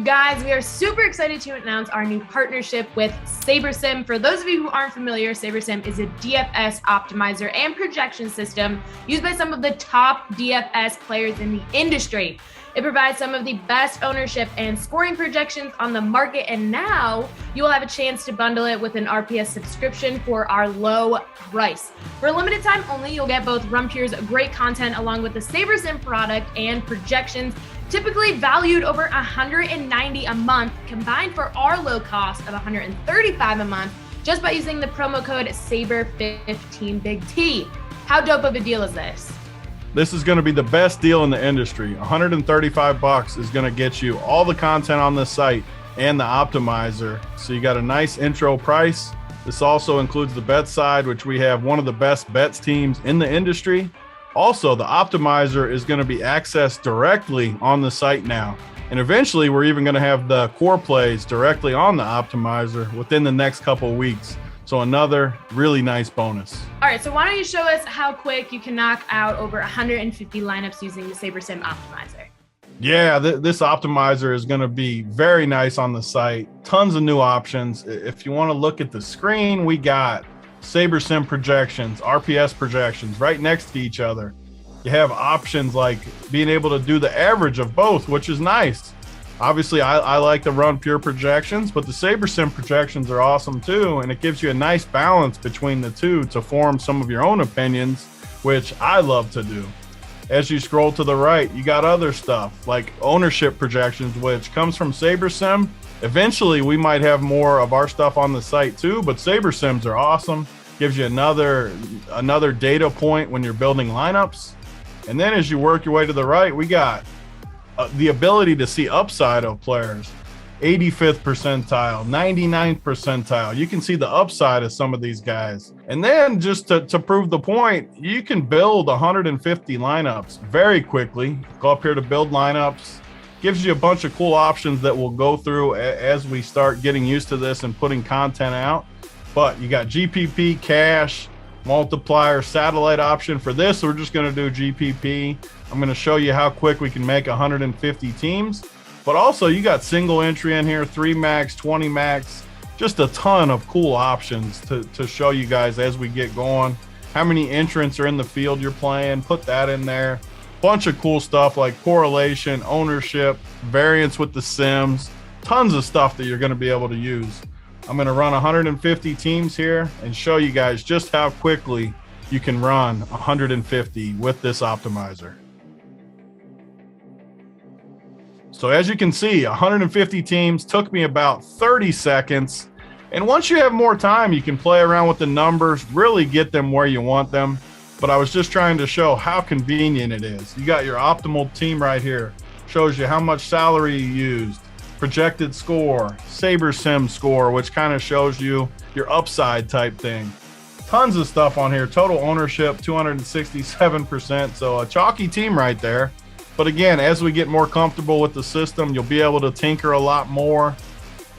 guys, we are super excited to announce our new partnership with SabreSim. For those of you who aren't familiar, SabreSim is a DFS optimizer and projection system used by some of the top DFS players in the industry. It provides some of the best ownership and scoring projections on the market, and now you will have a chance to bundle it with an RPS subscription for our low price. For a limited time only, you'll get both Rumpier's great content along with the SabreSim product and projections, typically valued over $190 a month, combined for our low cost of $135 a month, just by using the promo code SABRE15BIG-T. How dope of a deal is this? This is going to be the best deal in the industry. $135 is going to get you all the content on this site and the optimizer. So you got a nice intro price. This also includes the bet side, which we have one of the best bets teams in the industry. Also, the optimizer is going to be accessed directly on the site now. And eventually, we're even going to have the core plays directly on the optimizer within the next couple of weeks. So another really nice bonus. All right, so why don't you show us how quick you can knock out over 150 lineups using the SabreSim optimizer? Yeah, this optimizer is going to be very nice on the site. Tons of new options. If you want to look at the screen, we got SabreSim projections, RPS projections right next to each other. You have options like being able to do the average of both, which is nice. Obviously, I like to run pure projections, but the SabreSim projections are awesome too, and it gives you a nice balance between the two to form some of your own opinions, which I love to do. As you scroll to the right, you got other stuff like ownership projections, which comes from SabreSim. Eventually, we might have more of our stuff on the site too, but SabreSims are awesome. Gives you another data point when you're building lineups. And then as you work your way to the right, we got the ability to see upside of players. 85th percentile, 99th percentile. You can see the upside of some of these guys. And then just to prove the point, you can build 150 lineups very quickly. Go up here to build lineups. Gives you a bunch of cool options that we'll go through as we start getting used to this and putting content out. But you got GPP, cash, multiplier, satellite option. For this, we're just going to do GPP. I'm going to show you how quick we can make 150 teams. But also, you got single entry in here, 3 max, 20 max. Just a ton of cool options to show you guys as we get going. How many entrants are in the field you're playing, put that in there. Bunch of cool stuff like correlation, ownership, variance with the sims, tons of stuff that you're going to be able to use. I'm going to run 150 teams here and show you guys just how quickly you can run 150 with this optimizer. So as you can see, 150 teams took me about 30 seconds. And once you have more time, you can play around with the numbers, really get them where you want them. But I was just trying to show how convenient it is. You got your optimal team right here. Shows you how much salary you used, projected score, SabreSim score, which kind of shows you your upside type thing. Tons of stuff on here. Total ownership, 267%. So a chalky team right there. But again, as we get more comfortable with the system, you'll be able to tinker a lot more.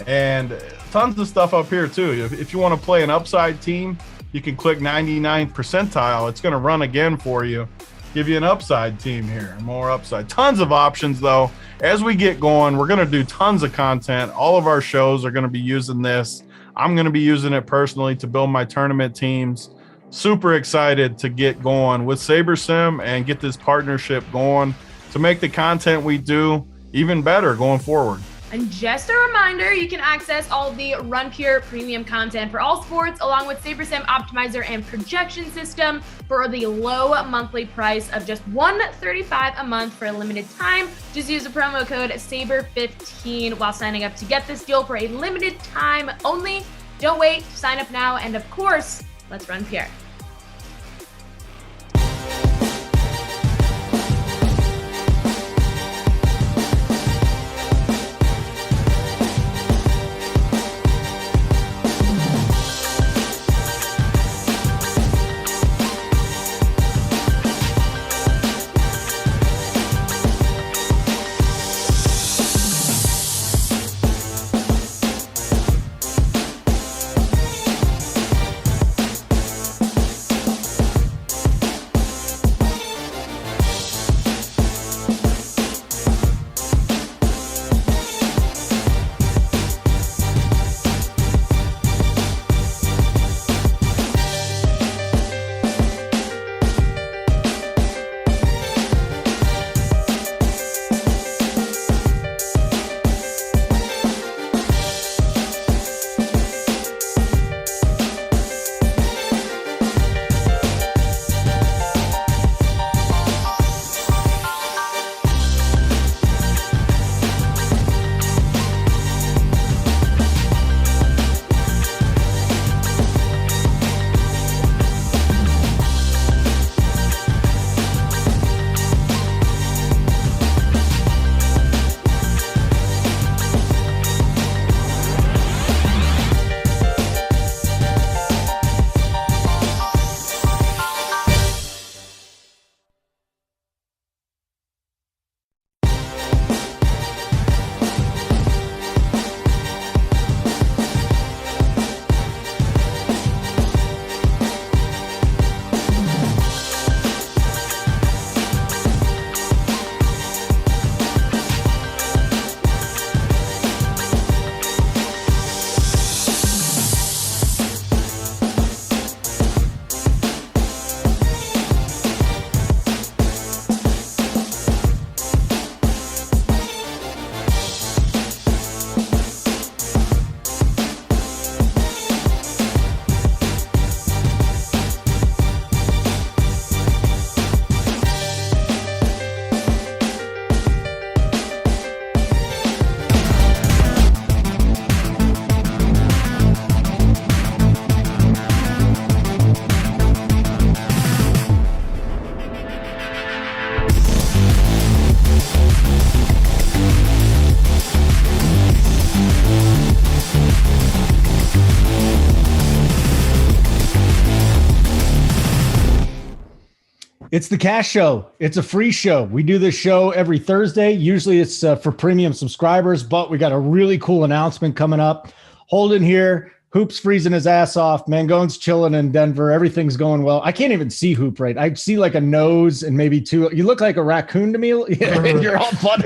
And tons of stuff up here too. If you want to play an upside team, you can click 99th percentile. It's going to run again for you. Give you an upside team here, more upside. Tons of options though. As we get going, we're going to do tons of content. All of our shows are going to be using this. I'm going to be using it personally to build my tournament teams. Super excited to get going with SabreSim and get this partnership going to make the content we do even better going forward. And just a reminder, you can access all of the Rumpure premium content for all sports, along with SabreSim optimizer and projection system for the low monthly price of just $135 a month for a limited time. Just use the promo code SABRE15 while signing up to get this deal for a limited time only. Don't wait, sign up now, and of course, let's run pure. It's the Cash Show. It's a free show. We do this show every Thursday. Usually it's for premium subscribers, but we got a really cool announcement coming up. Holden here. Hoop's freezing his ass off. Mangone's chilling in Denver. Everything's going well. I can't even see Hoop right. I see like a nose and maybe two. You look like a raccoon to me. You're all fun.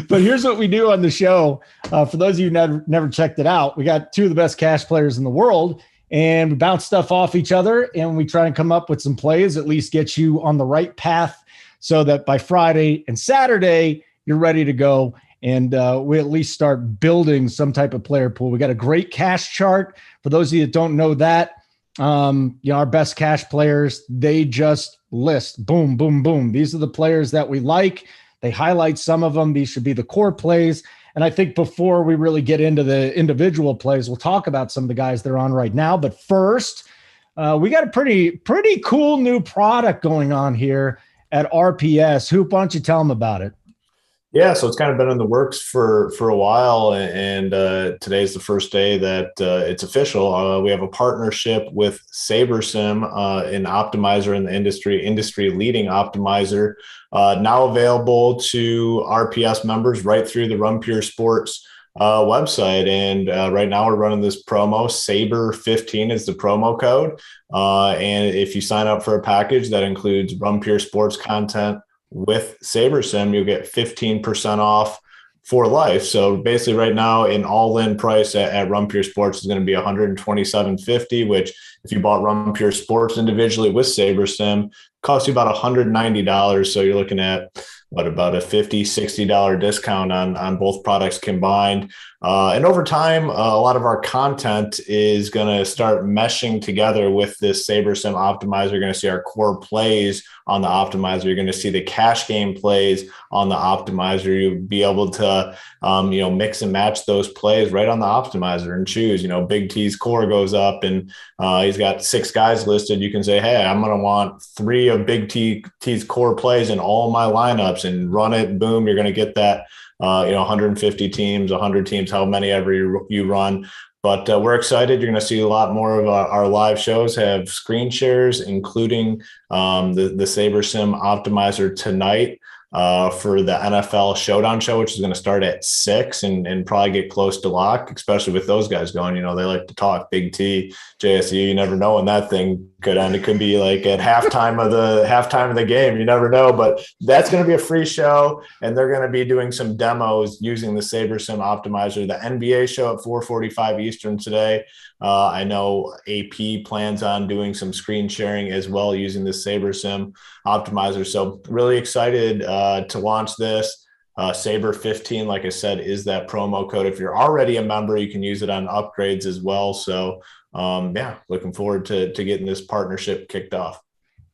But here's what we do on the show. For those of you who never checked it out, we got two of the best cash players in the world. And we bounce stuff off each other, and we try and come up with some plays, at least get you on the right path so that by Friday and Saturday, you're ready to go. And we at least start building some type of player pool. We got a great cash chart. For those of you that don't know that, our best cash players, they just list, boom, boom, boom. These are the players that we like. They highlight some of them. These should be the core plays. And I think before we really get into the individual plays, we'll talk about some of the guys they're on right now. But first, we got a pretty cool new product going on here at RPS. Hoop, why don't you tell them about it? Yeah, so it's kind of been in the works for a while, and today's the first day that it's official. We have a partnership with SabreSim, an optimizer in the industry-leading optimizer, now available to RPS members right through the Run Pure Sports website. And right now we're running this promo. Saber15 is the promo code, and if you sign up for a package that includes Run Pure Sports content with SabreSim, you'll get 15% off for life. So basically right now an all-in price at Run Pure Sports is going to be $127.50, which if you bought Run Pure Sports individually with SabreSim, costs you about $190. So you're looking at about a $50, $60 discount on both products combined. And over time, a lot of our content is going to start meshing together with this SabreSim optimizer. You're going to see our core plays on the optimizer. You're going to see the cash game plays on the optimizer. You'll be able to, mix and match those plays right on the optimizer and choose. Big T's core goes up and he's got 6 guys listed. You can say, hey, I'm going to want 3 of Big T's core plays in all my lineups and run it. Boom, you're going to get that. 150 teams, 100 teams, how many ever you run. But we're excited. You're going to see a lot more of our live shows have screen shares, including the SabreSim optimizer tonight for the NFL Showdown show, which is going to start at 6 and probably get close to lock, especially with those guys going. They like to talk. Big T, JSU, you never know when that thing could end. It could be like at halftime of the game. You never know, but that's going to be a free show, and they're going to be doing some demos using the SabreSim optimizer. The NBA show at 4:45 Eastern today. I know AP plans on doing some screen sharing as well using the SabreSim optimizer. So really excited to launch this. Saber15, like I said, is that promo code. If you're already a member, you can use it on upgrades as well. So looking forward to getting this partnership kicked off.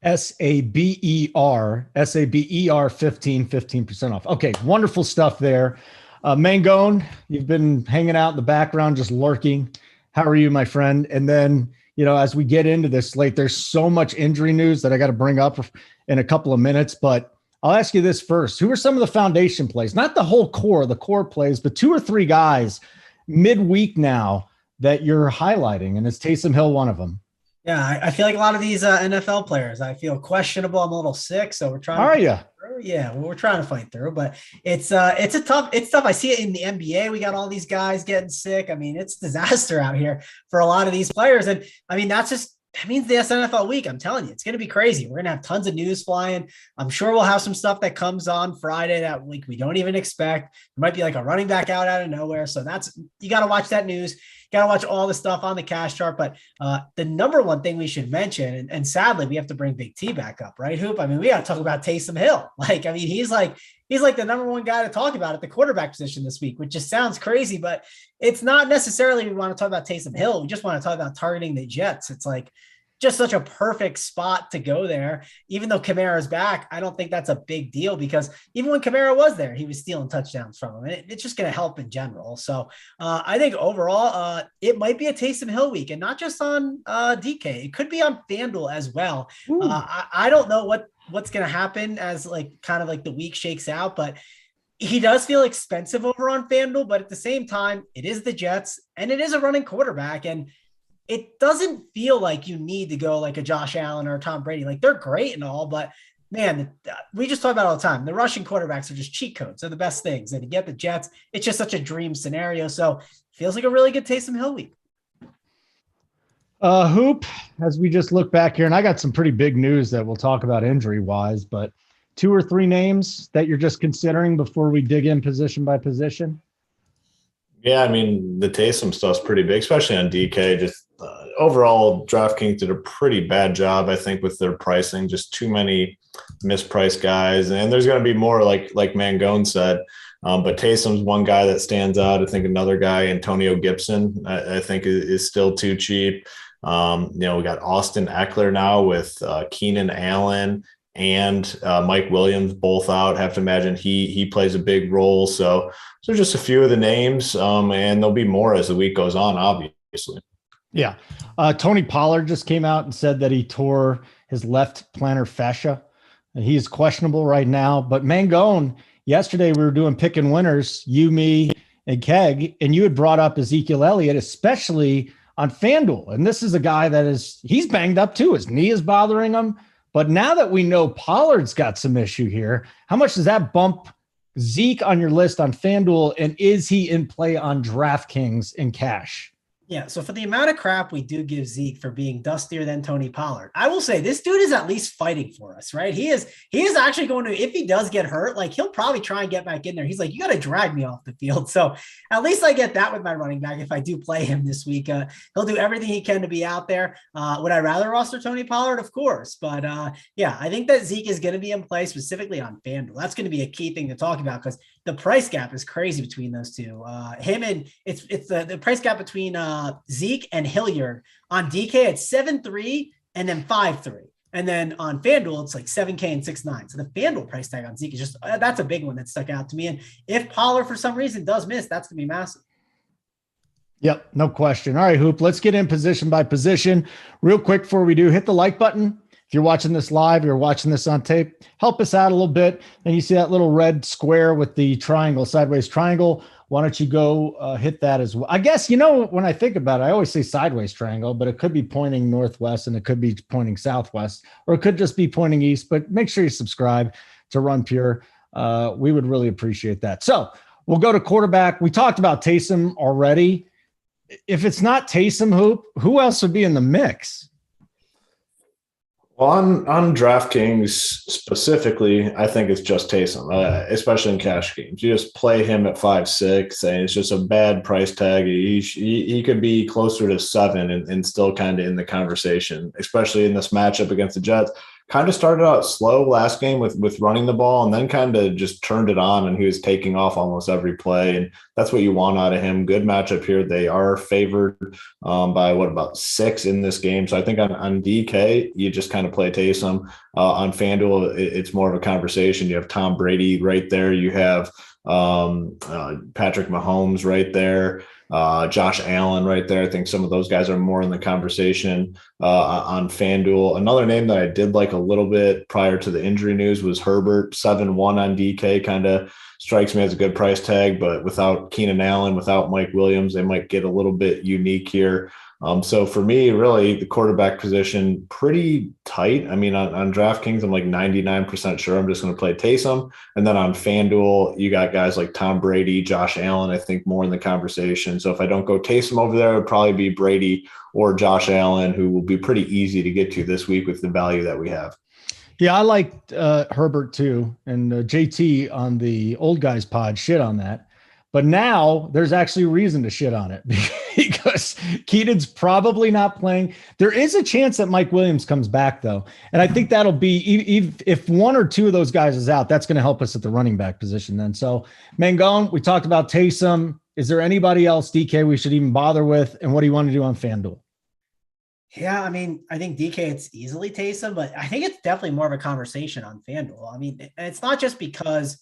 SABER 15% off. Okay, wonderful stuff there. Mangone, you've been hanging out in the background, just lurking. How are you, my friend? And then, as we get into this slate, there's so much injury news that I got to bring up in a couple of minutes, but I'll ask you this first. Who are some of the foundation plays? Not the whole core, the core plays, but 2 or 3 guys midweek now that you're highlighting, and is Taysom Hill one of them? Yeah, I feel like a lot of these NFL players, I feel questionable. I'm a little sick, so we're trying. Are you? Yeah, well, we're trying to fight through, but it's tough. I see it in the NBA. We got all these guys getting sick. I mean, it's disaster out here for a lot of these players, and I mean that means the NFL week. I'm telling you, it's going to be crazy. We're going to have tons of news flying. I'm sure we'll have some stuff that comes on Friday that we don't even expect. It might be like a running back out of nowhere. So you got to watch that news. You got to watch all the stuff on the cash chart. But the number one thing we should mention, and sadly, we have to bring Big T back up, right, Hoop? I mean, we got to talk about Taysom Hill. He's like the number one guy to talk about at the quarterback position this week, which just sounds crazy, but it's not necessarily we want to talk about Taysom Hill. We just want to talk about targeting the Jets. It's like just such a perfect spot to go there. Even though Kamara's back, I don't think that's a big deal because even when Kamara was there, he was stealing touchdowns from him. And it's just going to help in general. So I think overall, it might be a Taysom Hill week and not just on DK. It could be on FanDuel as well. I don't know what's going to happen as kind of the week shakes out, but he does feel expensive over on FanDuel, but at the same time, it is the Jets and it is a running quarterback. And it doesn't feel like you need to go like a Josh Allen or a Tom Brady. Like they're great and all, but man, we just talk about it all the time. The rushing quarterbacks are just cheat codes. They're the best things. And to get the Jets, it's just such a dream scenario. So feels like a really good Taysom Hill week. Hoop, as we just look back here, and I got some pretty big news that we'll talk about injury wise, but 2 or 3 names that you're just considering before we dig in position by position. Yeah, I mean, the Taysom stuff's pretty big, especially on DK. Just overall, DraftKings did a pretty bad job, I think, with their pricing. Just too many mispriced guys, and there's going to be more, like Mangone said. But Taysom's one guy that stands out. I think another guy, Antonio Gibson, I think is still too cheap. We got Austin Eckler now with Keenan Allen and Mike Williams both out. Have to imagine he plays a big role. So just a few of the names, and there'll be more as the week goes on, obviously. Yeah. Tony Pollard just came out and said that he tore his left plantar fascia. He is questionable right now. But Mangone, yesterday we were doing picking winners, you, me, and Keg, and you had brought up Ezekiel Elliott, especially on FanDuel. And this is a guy he's banged up too. His knee is bothering him. But now that we know Pollard's got some issue here, how much does that bump Zeke on your list on FanDuel? And is he in play on DraftKings in cash? Yeah, so for the amount of crap we do give Zeke for being dustier than Tony Pollard, I will say this dude is at least fighting for us, right? He is actually going to, if he does get hurt, like he'll probably try and get back in there. He's like, you got to drag me off the field. So at least I get that with my running back. If I do play him this week, he'll do everything he can to be out there. Would I rather roster Tony Pollard? Of course. But yeah, I think that Zeke is going to be in play specifically on FanDuel. That's going to be a key thing to talk about because the price gap is crazy between those two. Him and it's the price gap between Zeke and Hilliard on DK at 7.3 and then 5.3. And then on FanDuel, it's like 7K and 6.9. So the FanDuel price tag on Zeke is just, that's a big one that stuck out to me. And if Pollard for some reason does miss, that's going to be massive. Yep, no question. All right, Hoop, let's get in position by position. Real quick before we do, hit the like button. If you're watching this live, you're watching this on tape, help us out a little bit. And you see that little red square with the triangle, sideways triangle. Why don't you go hit that as well? I guess, when I think about it, I always say sideways triangle, but it could be pointing northwest and it could be pointing southwest, or it could just be pointing east. But make sure you subscribe to Run Pure. We would really appreciate that. So we'll go to quarterback. We talked about Taysom already. If it's not Taysom, Hoop, who else would be in the mix? Well, on DraftKings specifically, I think it's just Taysom, especially in cash games. You just play him at 5.6, and it's just a bad price tag. He could be closer to 7 and still kind of in the conversation, especially in this matchup against the Jets. Kind of started out slow last game with running the ball and then kind of just turned it on, and he was taking off almost every play. And that's what you want out of him. Good matchup here. They are favored by about 6 in this game. So I think on DK, you just kind of play Taysom. On FanDuel, it's more of a conversation. You have Tom Brady right there. You have Patrick Mahomes right there. Josh Allen right there. I think some of those guys are more in the conversation on FanDuel. Another name that I did like a little bit prior to the injury news was Herbert. 7-1 on DK kind of strikes me as a good price tag, but without Keenan Allen, without Mike Williams, they might get a little bit unique here. So for me, really, the quarterback position, pretty tight. I mean, on DraftKings, I'm like 99% sure I'm just going to play Taysom. And then on FanDuel, you got guys like Tom Brady, Josh Allen, I think more in the conversation. So if I don't go Taysom over there, it would probably be Brady or Josh Allen, who will be pretty easy to get to this week with the value that we have. Yeah, I liked Herbert too. And JT on the Old Guys pod shit on that. But now there's actually reason to shit on it because Keaton's probably not playing. There is a chance that Mike Williams comes back, though. And I think that'll be if 1 or 2 of those guys is out, that's going to help us at the running back position then. So, Mangone, we talked about Taysom. Is there anybody else, DK, we should even bother with? And what do you want to do on FanDuel? Yeah, I mean, I think DK, it's easily Taysom, but I think it's definitely more of a conversation on FanDuel. I mean, it's not just because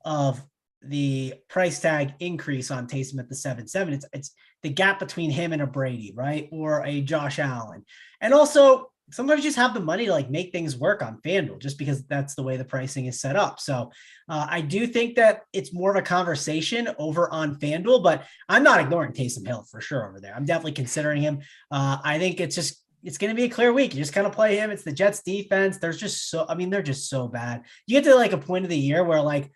of the price tag increase on Taysom at the 7.7. It's the gap between him and a Brady, right? Or a Josh Allen. And also sometimes you just have the money to like make things work on FanDuel just because that's the way the pricing is set up. So I do think that it's more of a conversation over on FanDuel, but I'm not ignoring Taysom Hill for sure over there. I'm definitely considering him. I think it's going to be a clear week. You just kind of play him. It's the Jets defense. They're just so bad. You get to like a point of the year where like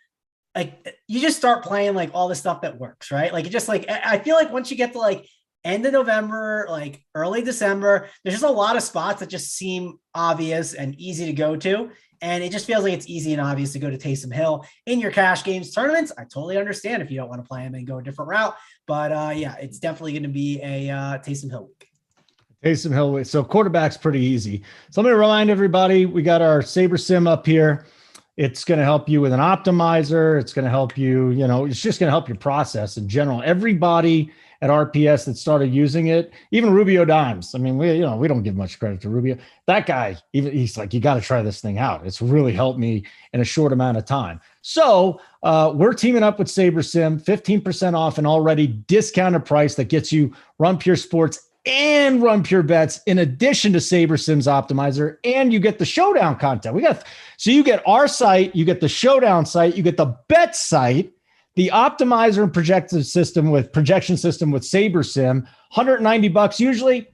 you just start playing like all the stuff that works, right? Like it just like, I feel like once you get to like end of November, like early December, there's just a lot of spots that just seem obvious and easy to go to. And it just feels like it's easy and obvious to go to Taysom Hill in your cash games tournaments. I totally understand if you don't want to play him and go a different route, but yeah, it's definitely going to be a Taysom Hill week. Taysom Hill. So quarterback's pretty easy. So I'm going to remind everybody, we got our SabreSim up here. It's going to help you with an optimizer. It's going to help you, it's just going to help your process in general. Everybody at RPS that started using it, even Rubio Dimes. I mean, we don't give much credit to Rubio. That guy, he's like, you got to try this thing out. It's really helped me in a short amount of time. So we're teaming up with SabreSim, 15% off an already discounted price that gets you Run Pure Sports and Run Pure Bets in addition to SabreSim's optimizer, and you get the showdown content. So you get our site, you get the showdown site, you get the bet site, the optimizer and projection system with SabreSim, $190 usually,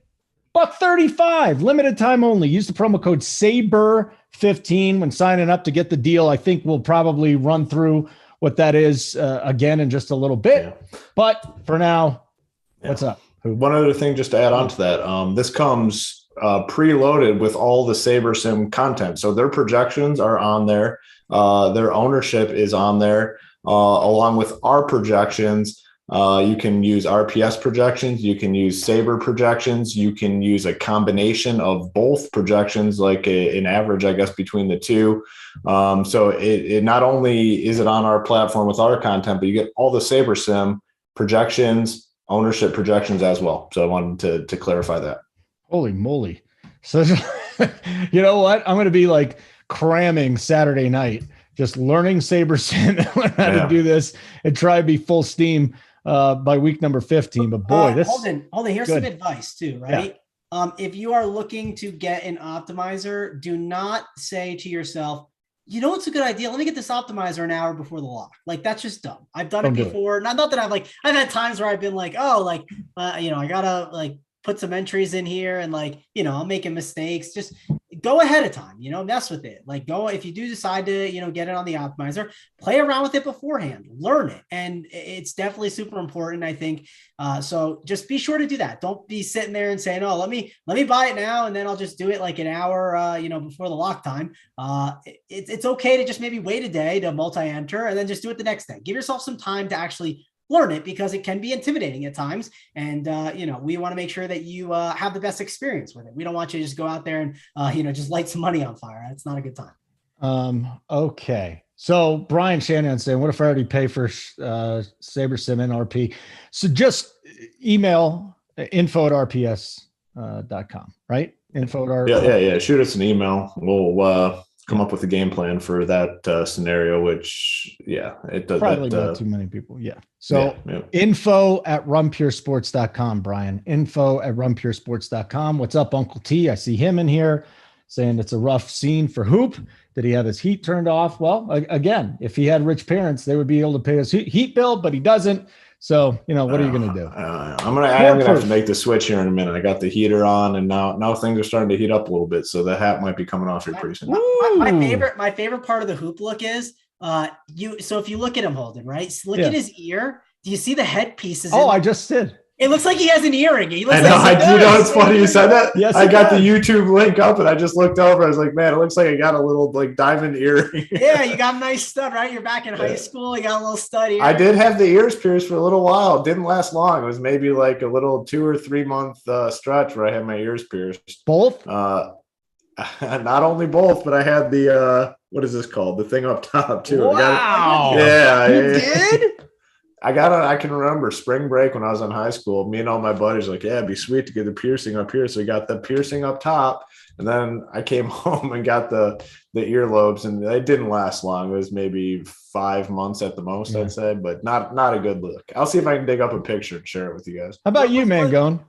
$135, limited time only. Use the promo code SABER15 when signing up to get the deal. I think we'll probably run through what that is again in just a little bit. Yeah. But for now, what's up? One other thing just to add on to that, this comes preloaded with all the SabreSim content. So their projections are on there. Their ownership is on there, along with our projections. You can use RPS projections. You can use Sabre projections. You can use a combination of both projections, like an average, I guess, between the two. So it not only is it on our platform with our content, but you get all the SabreSim projections, ownership projections as well. So I wanted to clarify that. Holy moly. So you know what? I'm going to be like cramming Saturday night, just learning SabreSim, how to do this and try to be full steam by week number 15. But boy, hold on. Here's some advice too, right? Yeah. If you are looking to get an optimizer, do not say to yourself, you know, it's a good idea. Let me get this optimizer an hour before the lock. Like, that's just dumb. I've done it before. Not that I've had times where I've been like, I gotta like put some entries in here and I'm making mistakes. Just go ahead of time, mess with it. Like if you do decide to, get it on the optimizer, play around with it beforehand, learn it. And it's definitely super important, I think. So just be sure to do that. Don't be sitting there and saying, oh, let me buy it now. And then I'll just do it like an hour, before the lock time. It's okay to just maybe wait a day to multi-enter and then just do it the next day. Give yourself some time to actually learn it, because it can be intimidating at times. And, we want to make sure that you have the best experience with it. We don't want you to just go out there and, just light some money on fire. That's not a good time. Okay. So Brian Shannon saying, what if I already pay for SabreSim NRP? So just email info@rps.com, right? Yeah. Shoot us an email. We'll come up with a game plan for that scenario, which it does probably not too many people. Yeah. So info@runpuresports.com, Brian, info@runpuresports.com. What's up, Uncle T? I see him in here saying it's a rough scene for Hoop. Did he have his heat turned off? Well, again, if he had rich parents, they would be able to pay his heat bill, but he doesn't. So, what are you going to do? I'm going to have to make the switch here in a minute. I got the heater on, and now things are starting to heat up a little bit. So the hat might be coming off here pretty soon. My favorite part of the Hoop look is so if you look at him, Holden, right? Look at his ear. Do you see the headpieces? I just did. It looks like he has an earring. He looks it's funny you said that. Yes, I got the YouTube link up and I just looked over. I was like, man, it looks like I got a little diamond earring. Yeah, you got a nice stud, right? You're back in high school. You got a little stud ear. I did have the ears pierced for a little while. It didn't last long. It was maybe like a little 2 or 3 month stretch where I had my ears pierced. Both? Not only both, but I had the what is this called? The thing up top too. Wow. You did? I can remember spring break when I was in high school, me and all my buddies were like, yeah, it'd be sweet to get the piercing up here. So we got the piercing up top, and then I came home and got the earlobes, and it didn't last long. It was maybe 5 months at the most, I'd say, but not a good look. I'll see if I can dig up a picture and share it with you guys. How about you, Mangone?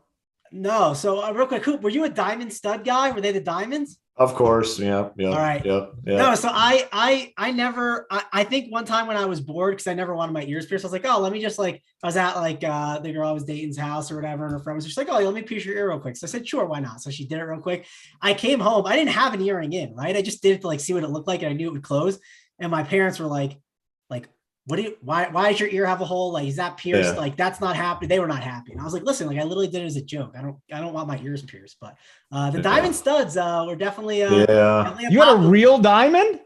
No. So real quick, Coop, were you a diamond stud guy? Were they the diamonds? Of course. Yep. All right. No, so I never, I think one time when I was bored, because I never wanted my ears pierced, I was like, oh, let me just like, I was at like the girl I was dating's house or whatever, and her friend was just like, oh, let me pierce your ear real quick. So I said, sure, why not? So she did it real quick. I came home. I didn't have an earring in, right? I just did it to like see what it looked like, and I knew it would close. And my parents were like, what do you, why does your ear have a hole? Like, is that pierced? Yeah. Like, that's not happening. They were not happy. And I was like, listen, like I literally did it as a joke. I don't want my ears pierced, but the diamond studs were definitely, definitely you had a real diamond?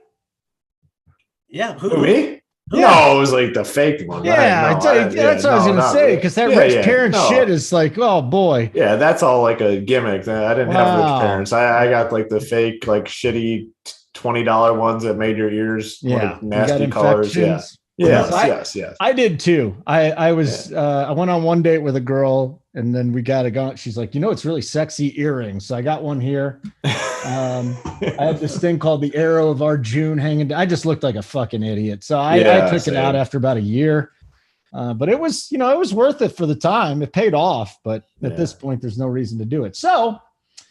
Yeah. Who, me? Yeah. No, it was like the fake one. Yeah, that's what I was going to say, because that rich parent shit is like, oh boy. Yeah, that's all like a gimmick. I didn't have rich parents. I got like the fake, like shitty $20 ones that made your ears like nasty colors. Yeah. Yes. I did too. I was I went on one date with a girl, and then we got a she's like, it's really sexy earrings. So I got one here. I had this thing called the Arrow of Our June hanging. I just looked like a fucking idiot. So I took it out after about a year. But it was, it was worth it for the time. It paid off, but at this point, there's no reason to do it. So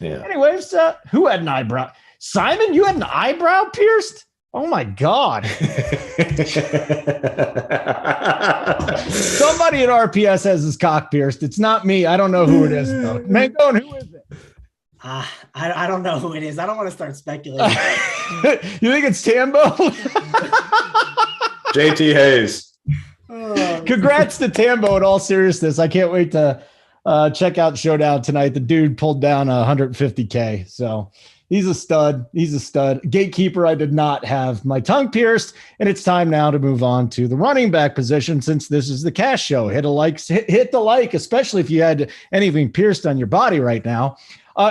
anyways, who had an eyebrow? Simon, you had an eyebrow pierced? Oh my God. Somebody at RPS has his cock pierced. It's not me. I don't know who it is though. Mangone, who is it? I don't know who it is. I don't want to start speculating. You think it's Tambo? JT Hayes. Congrats to Tambo in all seriousness. I can't wait to check out Showdown tonight. The dude pulled down 150K. So he's a stud. Gatekeeper, I did not have my tongue pierced, and it's time now to move on to the running back position since this is the cash show. Hit the like, especially if you had anything pierced on your body right now.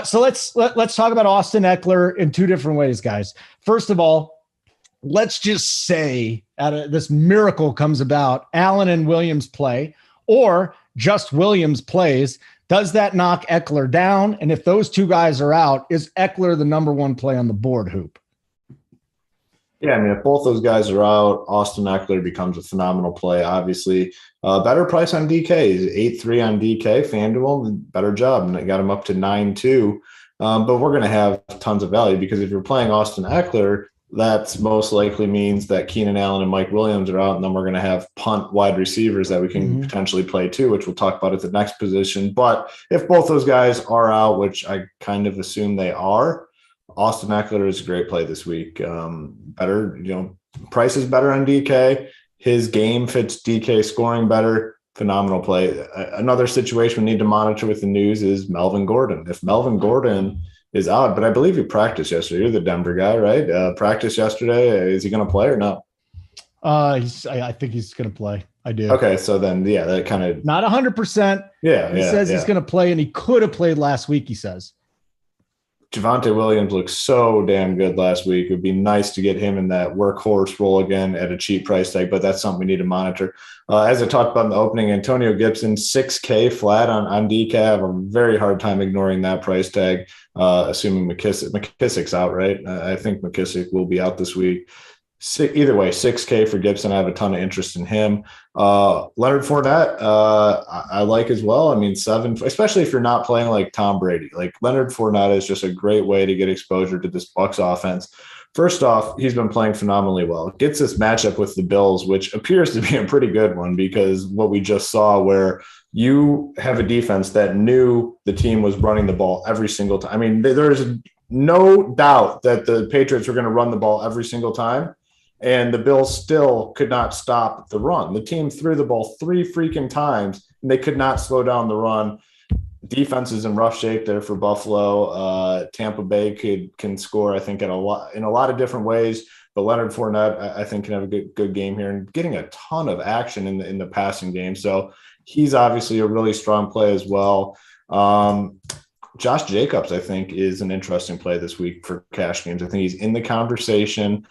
So let's talk about Austin Eckler in two different ways, guys. First of all, let's just say this miracle comes about. Allen and Williams play, or just Williams plays. Does that knock Eckler down? And if those two guys are out, is Eckler the number one play on the board, Hoop? Yeah, I mean, if both those guys are out, Austin Eckler becomes a phenomenal play. Obviously, better price on DK. 8-3 on DK. FanDuel, better job. And they got him up to 9-2. But we're going to have tons of value because if you're playing Austin Eckler, that's most likely means that Keenan Allen and Mike Williams are out, and then we're going to have punt wide receivers that we can potentially play too, which we'll talk about at the next position. But if both those guys are out, which I kind of assume they are, Austin Eckler is a great play this week. Better, price is better on DK. His game fits DK scoring better. Phenomenal play. Another situation we need to monitor with the news is Melvin Gordon. If Melvin Gordon is out, but I believe you practiced yesterday. You're the Denver guy, right? Practiced yesterday. Is he going to play or no? I think he's going to play. I do. Okay, so then, that kind of not 100%. Yeah, he says he's going to play, and he could have played last week. He says Javonte Williams looked so damn good last week. It would be nice to get him in that workhorse role again at a cheap price tag, but that's something we need to monitor. As I talked about in the opening, Antonio Gibson, $6K flat on DK. I have a very hard time ignoring that price tag, assuming McKissick's out, right? I think McKissick will be out this week. Either way, $6K for Gibson. I have a ton of interest in him. Leonard Fournette, I like as well. I mean, 7, especially if you're not playing like Tom Brady. Like Leonard Fournette is just a great way to get exposure to this Bucs offense. First off, he's been playing phenomenally well. Gets this matchup with the Bills, which appears to be a pretty good one because what we just saw where you have a defense that knew the team was running the ball every single time. I mean, there's no doubt that the Patriots were going to run the ball every single time. And the Bills still could not stop the run. The team threw the ball 3 freaking times, and they could not slow down the run. Defense is in rough shape there for Buffalo. Tampa Bay can score, I think, in a lot of different ways. But Leonard Fournette, I think, can have a good game here and getting a ton of action in the passing game. So he's obviously a really strong play as well. Josh Jacobs, I think, is an interesting play this week for cash games. I think he's in the conversation,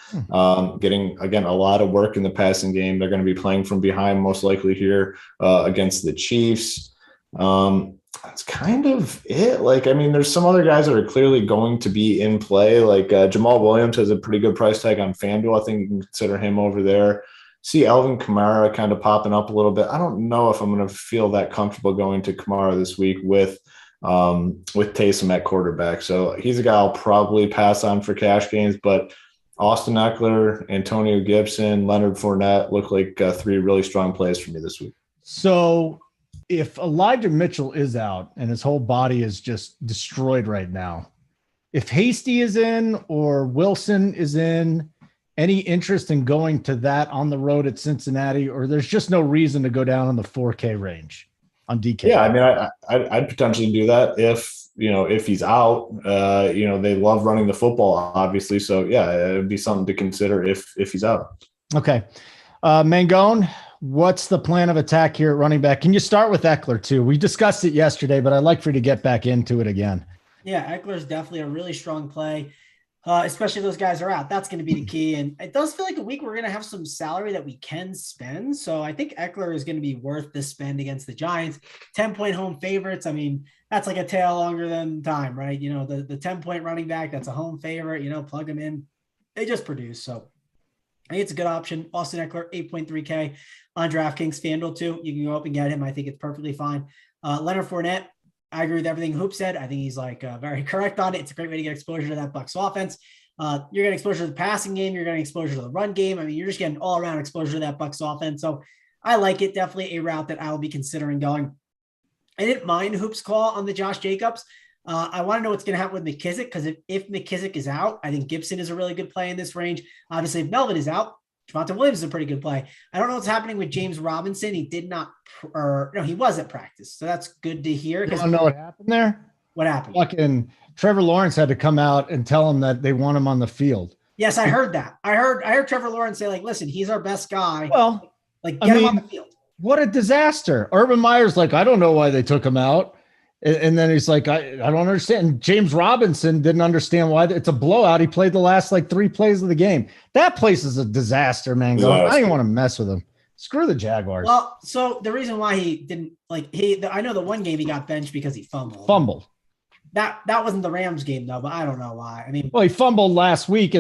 getting, again, a lot of work in the passing game. They're going to be playing from behind most likely here against the Chiefs. That's kind of it. Like, I mean, there's some other guys that are clearly going to be in play. Like Jamal Williams has a pretty good price tag on FanDuel. I think you can consider him over there. See Alvin Kamara kind of popping up a little bit. I don't know if I'm going to feel that comfortable going to Kamara this week with with Taysom at quarterback. So he's a guy I'll probably pass on for cash games, but Austin Eckler, Antonio Gibson, Leonard Fournette look like 3 really strong plays for me this week. So if Elijah Mitchell is out and his whole body is just destroyed right now, if Hasty is in or Wilson is in, any interest in going to that on the road at Cincinnati, or there's just no reason to go down in the 4K range on DK? Yeah, I mean, I'd potentially do that if he's out. They love running the football, obviously. So yeah, it would be something to consider if he's out. Okay. Mangone, what's the plan of attack here at running back? Can you start with Eckler too? We discussed it yesterday, but I'd like for you to get back into it again. Yeah, Eckler is definitely a really strong play. Especially if those guys are out. That's going to be the key. And it does feel like a week we're going to have some salary that we can spend. So I think Eckler is going to be worth the spend against the Giants. 10-point home favorites. I mean, that's like a tail longer than time, right? The 10-point running back, that's a home favorite, plug them in. They just produce. So I think it's a good option. Austin Eckler, 8.3K on DraftKings. FanDuel too. You can go up and get him. I think it's perfectly fine. Leonard Fournette, I agree with everything Hoop said. I think he's very correct on it. It's a great way to get exposure to that Bucs offense. You're getting exposure to the passing game. You're getting exposure to the run game. I mean, you're just getting all around exposure to that Bucs offense. So I like it. Definitely a route that I will be considering going. I didn't mind Hoop's call on the Josh Jacobs. I want to know what's going to happen with McKissick, because if McKissick is out, I think Gibson is a really good play in this range. Obviously, if Melvin is out, Javonte Williams is a pretty good play. I don't know what's happening with James Robinson. He he was at practice. So that's good to hear. You don't know what happened there? What happened? Fucking Trevor Lawrence had to come out and tell him that they want him on the field. Yes, I heard that. I heard Trevor Lawrence say, listen, he's our best guy. Well, get him on the field. What a disaster. Urban Meyer's I don't know why they took him out. And then he's like, I don't understand. James Robinson didn't understand why. It's a blowout. He played the last 3 plays of the game. That place is a disaster, man. I didn't want to mess with him. Screw the Jaguars. Well, so the reason why he didn't I know the one game he got benched because he fumbled. That wasn't the Rams game though, but I don't know why. I mean, well, he fumbled last week,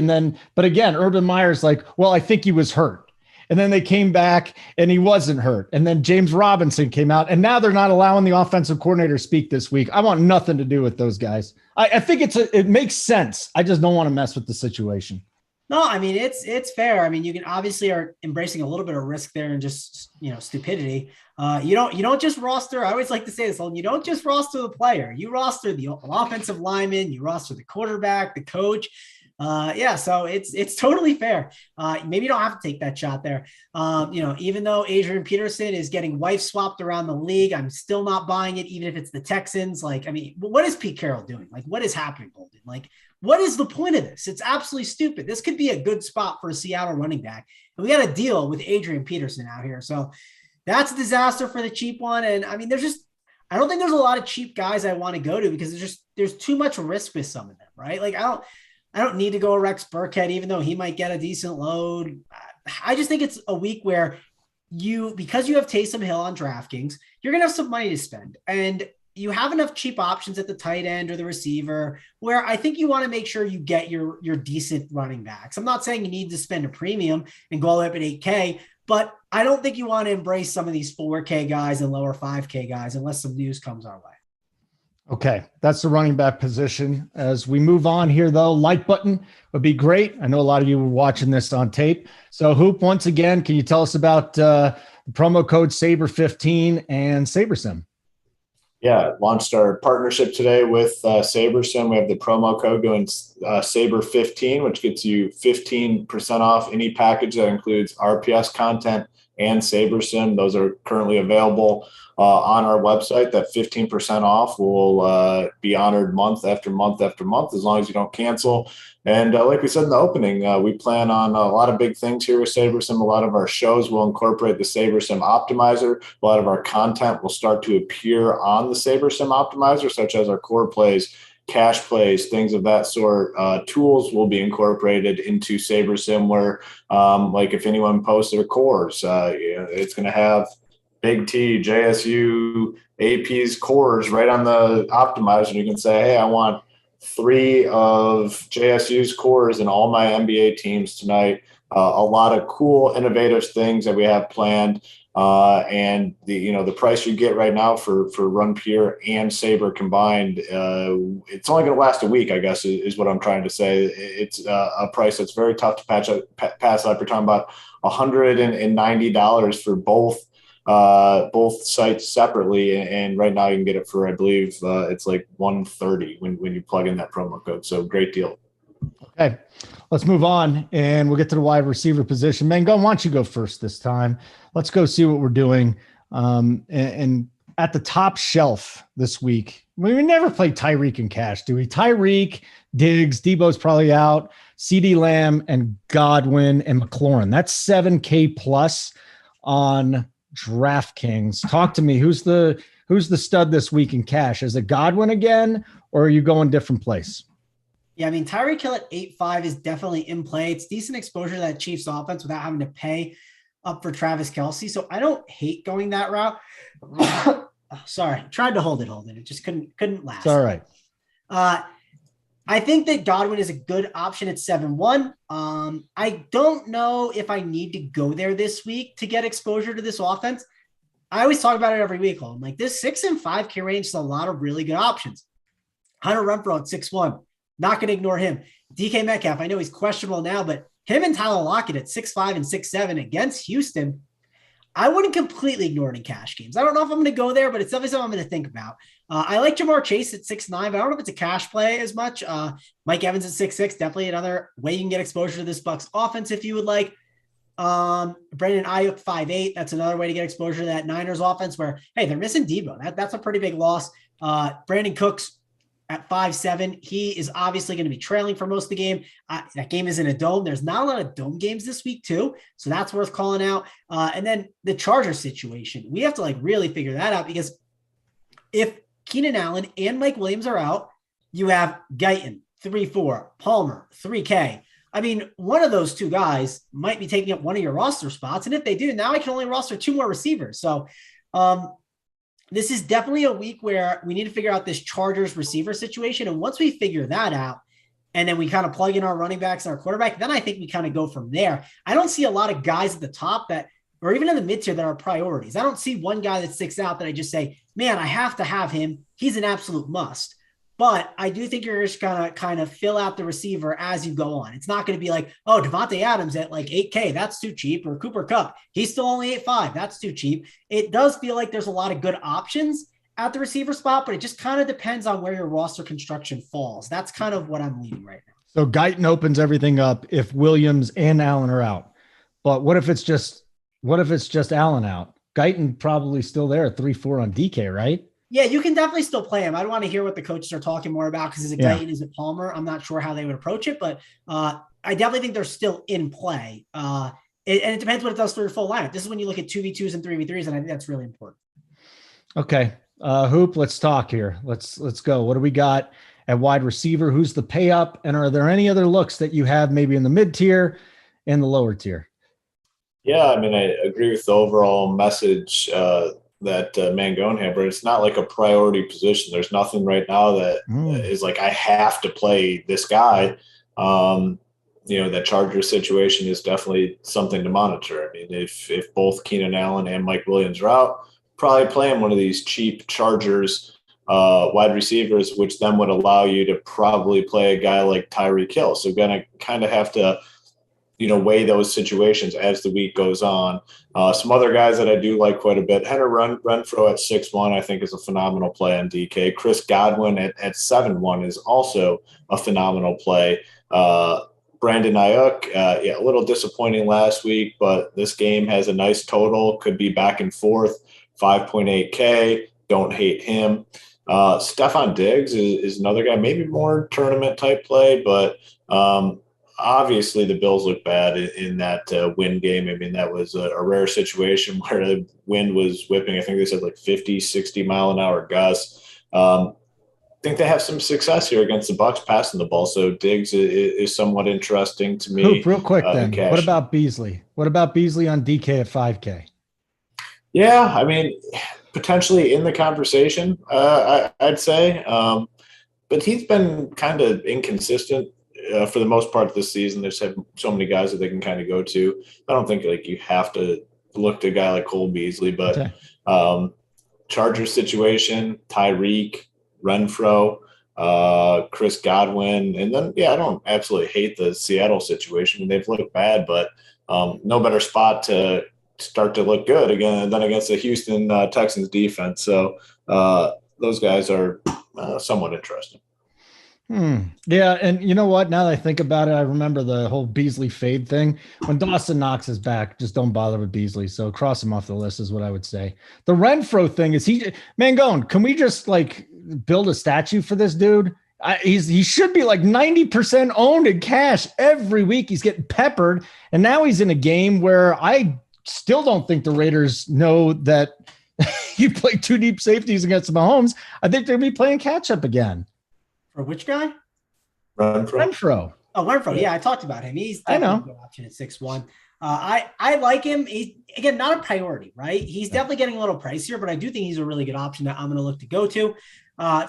but again, Urban Meyer's well, I think he was hurt. And then they came back and he wasn't hurt. And then James Robinson came out, and now they're not allowing the offensive coordinator to speak this week. I want nothing to do with those guys. I think it makes sense. I just don't want to mess with the situation. No, I mean, it's fair. I mean, you can obviously are embracing a little bit of risk there and just, stupidity. You don't just roster. I always like to say this, you don't just roster the player. You roster the offensive lineman, you roster the quarterback, the coach. So it's totally fair. Maybe you don't have to take that shot there. Even though Adrian Peterson is getting wife swapped around the league, I'm still not buying it, even if it's the Texans. What is Pete Carroll doing? What is happening, Golden? What is the point of this? It's absolutely stupid. This could be a good spot for a Seattle running back. And we got to deal with Adrian Peterson out here. So that's a disaster for the cheap one. And I mean, I don't think there's a lot of cheap guys I want to go to, because there's too much risk with some of them, right? I don't need to go Rex Burkhead, even though he might get a decent load. I just think it's a week where because you have Taysom Hill on DraftKings, you're going to have some money to spend. And you have enough cheap options at the tight end or the receiver where I think you want to make sure you get your decent running backs. I'm not saying you need to spend a premium and go all the way up at 8K, but I don't think you want to embrace some of these 4K guys and lower 5K guys unless some news comes our way. Okay, that's the running back position. As we move on here, though, like button would be great. I know a lot of you were watching this on tape. So, Hoop, once again, can you tell us about the promo code SABRE15 and SabreSim? Yeah, launched our partnership today with SabreSim. We have the promo code going SABRE15, which gets you 15% off any package that includes RPS content and SabreSim. Those are currently available on our website. That 15% off will be honored month after month after month, as long as you don't cancel. And like we said in the opening, we plan on a lot of big things here with SabreSim. A lot of our shows will incorporate the SabreSim Optimizer. A lot of our content will start to appear on the SabreSim Optimizer, such as our core plays, cash plays, things of that sort. Tools will be incorporated into SabreSim, where like if anyone posts their cores, it's going to have Big T, JSU, AP's cores right on the optimizer. You can say, hey, I want 3 of JSU's cores in all my NBA teams tonight. A lot of cool, innovative things that we have planned. And the price you get right now for Run Pure and Sabre combined, it's only going to last a week, I guess, is what I'm trying to say. It's a price that's very tough to pass up. You're talking about $190 for both sites separately, and right now you can get it for, I believe, it's like $130 when you plug in that promo code. So great deal. Okay, let's move on, and we'll get to the wide receiver position. Mangone, why don't you go first this time? Let's go see what we're doing. And at the top shelf this week, we never play Tyreek and cash, do we? Tyreek, Diggs, Debo's probably out, CeeDee Lamb, and Godwin and McLaurin. That's $7K plus on DraftKings. Talk to me. Who's the stud this week in cash? Is it Godwin again, or are you going different place? Yeah, I mean, Tyreek Hill at 8.5 is definitely in play. It's decent exposure to that Chiefs offense without having to pay up for Travis Kelce. So I don't hate going that route. Sorry, tried to hold it. It just couldn't last. It's all right. I think that Godwin is a good option at 7-1. I don't know if I need to go there this week to get exposure to this offense. I always talk about it every week. I'm like, this 6 and 5K range is a lot of really good options. Hunter Renfrow at 6-1. Not going to ignore him. DK Metcalf, I know he's questionable now, but him and Tyler Lockett at 6.5 and 6.7 against Houston, I wouldn't completely ignore it in cash games. I don't know if I'm going to go there, but it's definitely something I'm going to think about. I like Jamar Chase at 6.9, but I don't know if it's a cash play as much. Mike Evans at 6.6, definitely another way you can get exposure to this Bucs offense if you would like. Brandon Ayuk 5.8. That's another way to get exposure to that Niners offense where, hey, they're missing Debo. That's a pretty big loss. Brandon Cooks at 5.7. He is obviously going to be trailing for most of the game. That game is in a dome. There's not a lot of dome games this week too. So that's worth calling out. And then the Chargers situation, we have to really figure that out, because if Keenan Allen and Mike Williams are out, you have Guyton 3.4, Palmer 3K. I mean, one of those two guys might be taking up one of your roster spots. And if they do, now I can only roster 2 more receivers. So, this is definitely a week where we need to figure out this Chargers receiver situation. And once we figure that out, and then we kind of plug in our running backs and our quarterback, then I think we kind of go from there. I don't see a lot of guys at the top that, or even in the mid tier, that are priorities. I don't see one guy that sticks out that I just say, man, I have to have him. He's an absolute must. But I do think you're just going to kind of fill out the receiver as you go on. It's not going to be like, oh, Devontae Adams at 8K, that's too cheap. Or Cooper Kupp, he's still only 8.5, that's too cheap. It does feel like there's a lot of good options at the receiver spot, but it just kind of depends on where your roster construction falls. That's kind of what I'm leaning right now. So Guyton opens everything up if Williams and Allen are out. But what if it's just Allen out? Guyton probably still there at 3.4 on DK, right? Yeah, you can definitely still play him. I don't want to hear what the coaches are talking more about, because is it Guyton, is it Palmer? I'm not sure how they would approach it, but I definitely think they're still in play. And it depends what it does for your full lineup. This is when you look at 2v2s and 3v3s, and I think that's really important. Okay. Hoop, let's talk here. Let's go. What do we got at wide receiver? Who's the pay up? And are there any other looks that you have maybe in the mid tier and the lower tier? Yeah, I mean, I agree with the overall message that Mangone had, but it's not like a priority position. There's nothing right now that is like, I have to play this guy. That Charger situation is definitely something to monitor. I mean, if both Keenan Allen and Mike Williams are out, probably playing one of these cheap Chargers wide receivers, which then would allow you to probably play a guy like Tyreek Hill. So going to kind of have to, weigh those situations as the week goes on. Some other guys that I do like quite a bit. Hunter Renfrow at 6.1, I think, is a phenomenal play on DK. Chris Godwin at 7.1 is also a phenomenal play. Brandon Ayuk, a little disappointing last week, but this game has a nice total. Could be back and forth. 5.8K. Don't hate him. Stephon Diggs is another guy, maybe more tournament type play, but obviously the Bills look bad in that wind game. I mean, that was a rare situation where the wind was whipping. I think they said 50, 60 mile an hour gusts. I think they have some success here against the Bucs passing the ball. So Diggs is somewhat interesting to me. Hoop, real quick then. What about Beasley? What about Beasley on DK at 5K? Yeah, I mean, potentially in the conversation, I'd say. But he's been kind of inconsistent for the most part this season. There's so many guys that they can kind of go to. I don't think you have to look to a guy like Cole Beasley, but Chargers situation, Tyreek, Renfro, Chris Godwin, and then I don't absolutely hate the Seattle situation. They've looked bad, but no better spot to start to look good again than against the Houston Texans defense. So those guys are somewhat interesting. Yeah, and you know what? Now that I think about it, I remember the whole Beasley fade thing. When Dawson Knox is back, just don't bother with Beasley. So cross him off the list is what I would say. The Renfro thing is Mangone, can we just like build a statue for this dude? He should be like 90% owned in cash every week. He's getting peppered, and now he's in a game where I still don't think the Raiders know that you play two deep safeties against Mahomes. I think they're going to be playing catch up again. For which guy? Renfro. Oh, Renfro. Yeah, I talked about him. He's definitely a good option at 6'1". I like him. He's, again, not a priority, right? He's definitely getting a little pricier, but I do think he's a really good option that I'm going to look to go to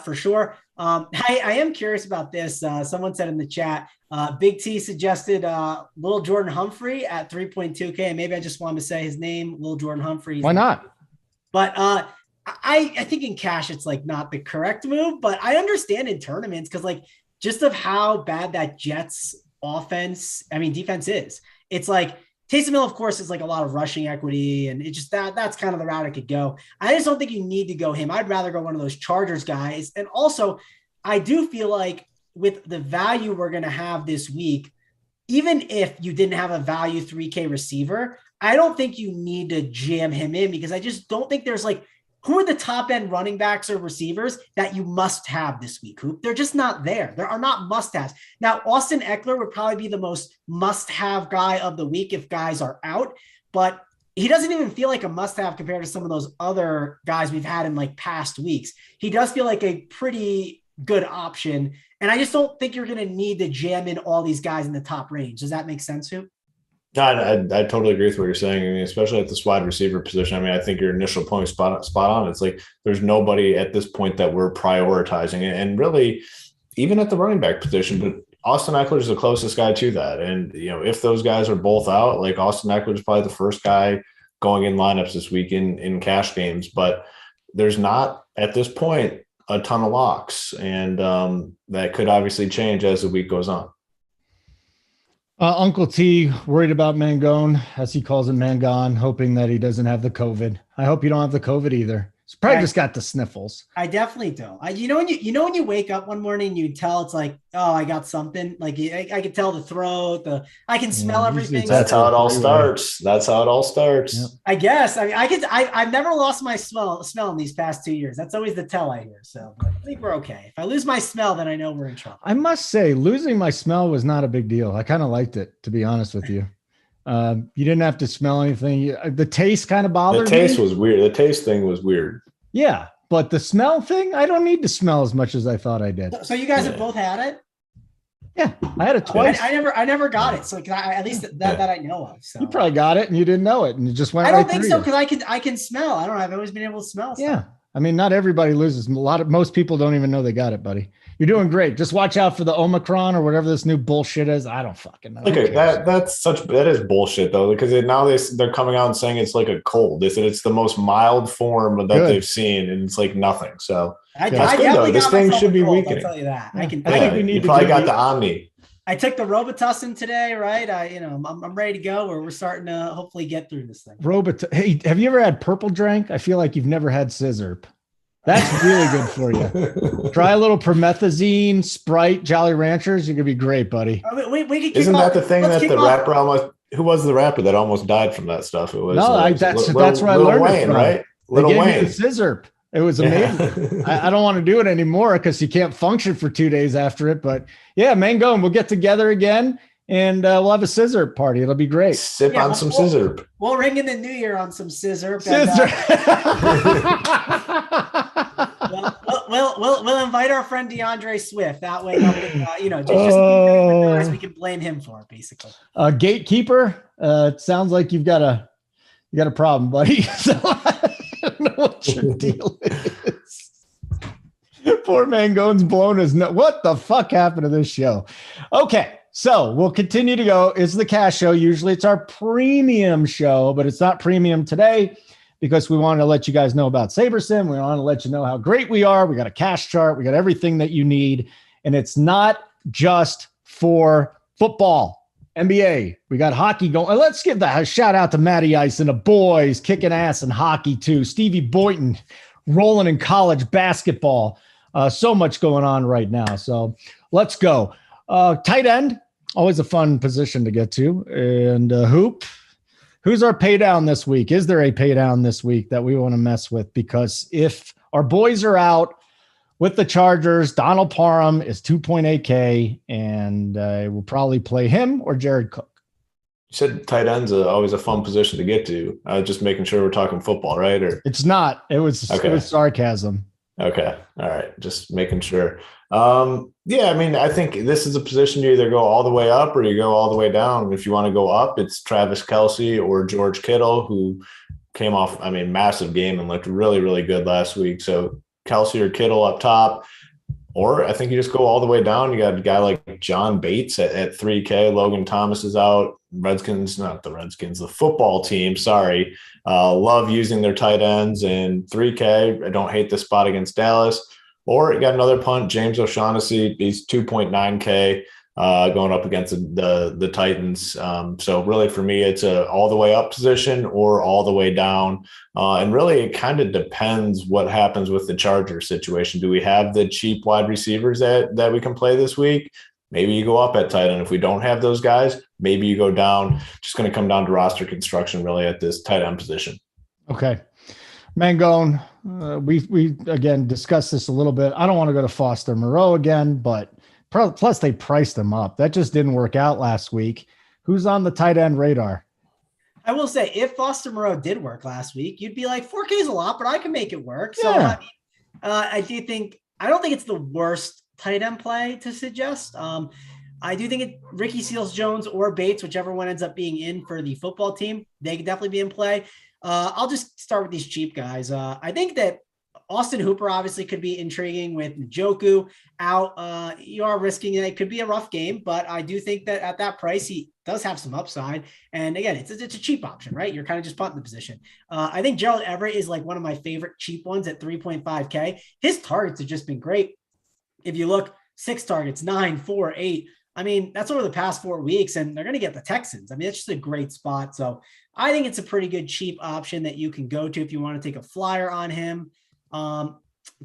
for sure. I am curious about this. Someone said in the chat, Big T suggested Lil Jordan Humphrey at 3.2K. And maybe I just wanted to say his name, Lil Jordan Humphrey. Why not? But I think in cash, it's like not the correct move, but I understand in tournaments because like just of how bad that Jets defense is. It's like Taysom Hill, of course, is like a lot of rushing equity, and it just that's kind of the route it could go. I just don't think you need to go him. I'd rather go one of those Chargers guys. And also, I do feel like with the value we're going to have this week, even if you didn't have a value 3K receiver, I don't think you need to jam him in because I just don't think there's like, who are the top end running backs or receivers that you must have this week, Hoop? They're just not there. There are not must haves. Now, Austin Eckler would probably be the most must have guy of the week if guys are out, but he doesn't even feel like a must have compared to some of those other guys we've had in like past weeks. He does feel like a pretty good option. And I just don't think you're going to need to jam in all these guys in the top range. Does that make sense, Hoop? No, I totally agree with what you're saying. I mean, especially at this wide receiver position. I mean, I think your initial point is spot on. It's like there's nobody at this point that we're prioritizing. And really, even at the running back position, but Austin Eckler is the closest guy to that. And, if those guys are both out, like Austin Eckler is probably the first guy going in lineups this week in cash games. But there's not, at this point, a ton of locks. And that could obviously change as the week goes on. Uncle T worried about Mangone, as he calls it, Mangon, hoping that he doesn't have the COVID. I hope you don't have the COVID either. He's probably just got the sniffles. I definitely don't. When you wake up one morning, you tell it's like, oh, I got something. Like I can tell the throat. I can smell everything. That's how it all starts. Yep. I guess. I mean, I've never lost my smell in these past 2 years. That's always the tell I hear. So I think we're okay. If I lose my smell, then I know we're in trouble. I must say, losing my smell was not a big deal. I kind of liked it, to be honest with you. You didn't have to smell anything. The taste kind of bothered me. The taste was weird. The taste thing was weird. Yeah, but the smell thing, I don't need to smell as much as I thought I did. So you guys have both had it? Yeah, I had it twice. I never got it. So at least that I know of. So you probably got it and you didn't know it, and it just went. I don't think so because I can smell. I don't know. I've always been able to smell stuff. Yeah, I mean, not everybody loses. Most people don't even know they got it, buddy. You're doing great. Just watch out for the Omicron or whatever this new bullshit is. I don't fucking know. Okay, that is bullshit though, because now they're coming out and saying it's like a cold. They said it's the most mild form that they've seen, and it's like nothing. So that's good though. This thing should be weakening. I'll tell you that. I think we need. You probably got the Omni. I took the Robitussin today, right? I'm ready to go. We're starting to hopefully get through this thing. Hey, have you ever had purple drank? I feel like you've never had scissor. That's really good for you. Try a little promethazine, Sprite, Jolly Ranchers. You're gonna be great, buddy. We can Isn't that the thing that the rapper almost? Who was the rapper that almost died from that stuff? It was that's where I learned Wayne, it from. Right? Little Wayne. The scissor. It was amazing. I don't want to do it anymore because you can't function for 2 days after it. But yeah, Mangone, we'll get together again and we'll have a scissor party. It'll be great. Sip on some scissor. We'll ring in the new year on some scissor. We'll invite our friend DeAndre Swift. That way, we can blame him for it, basically. Gatekeeper. It sounds like you got a problem, buddy. So I don't know what your deal is. Poor Mangone's blown his nut. What the fuck happened to this show? Okay, So we'll continue to go. It's the cash show. Usually it's our premium show, but it's not premium today because we want to let you guys know about SabreSim. We want to let you know how great we are. We got a cash chart. We got everything that you need. And it's not just for football, NBA. We got hockey going. Let's give a shout out to Matty Ice and the boys kicking ass in hockey too. Stevie Boynton rolling in college basketball. So much going on right now. So let's go. Tight end. Always a fun position to get to. And who's our pay down this week? Is there a pay down this week that we want to mess with? Because if our boys are out with the Chargers, Donald Parham is 2.8K, and we'll probably play him or Jared Cook. You said tight end's always a fun position to get to. Just making sure we're talking football, right? Or it's not. It was sarcasm. Okay. All right. Just making sure. Yeah, I mean, I think this is a position you either go all the way up or you go all the way down. If you want to go up, it's Travis Kelce or George Kittle, who came off, massive game and looked really, really good last week. So Kelce or Kittle up top, or I think you just go all the way down. You got a guy like John Bates at 3K. Logan Thomas is out. The football team. Sorry. Love using their tight ends and 3K. I don't hate the spot against Dallas. Or you got another punt, James O'Shaughnessy. He's 2.9K going up against the Titans. So really for me, it's a all the way up position or all the way down. And really it kind of depends what happens with the Chargers situation. Do we have the cheap wide receivers that we can play this week? Maybe you go up at tight end. If we don't have those guys, maybe you go down. Just going to come down to roster construction really at this tight end position. Okay. Mangone, we again discussed this a little bit. I don't want to go to Foster Moreau again, but plus they priced him up. That just didn't work out last week. Who's on the tight end radar? I will say, if Foster Moreau did work last week, you'd be like, 4K is a lot, but I can make it work. So yeah. I don't think it's the worst tight end play to suggest. I do think Ricky Seals-Jones or Bates, whichever one ends up being in for the football team, they could definitely be in play. I'll just start with these cheap guys. I think that Austin Hooper obviously could be intriguing with Njoku out. You are risking it. It could be a rough game, but I do think that at that price, he does have some upside. And again, it's a cheap option, right? You're kind of just punting the position. I think Gerald Everett is like one of my favorite cheap ones at 3.5K. His targets have just been great. If you look, 6 targets, 9, 4, 8. That's over the past 4 weeks, and they're going to get the Texans. It's just a great spot. So I think it's a pretty good cheap option that you can go to if you want to take a flyer on him. I'm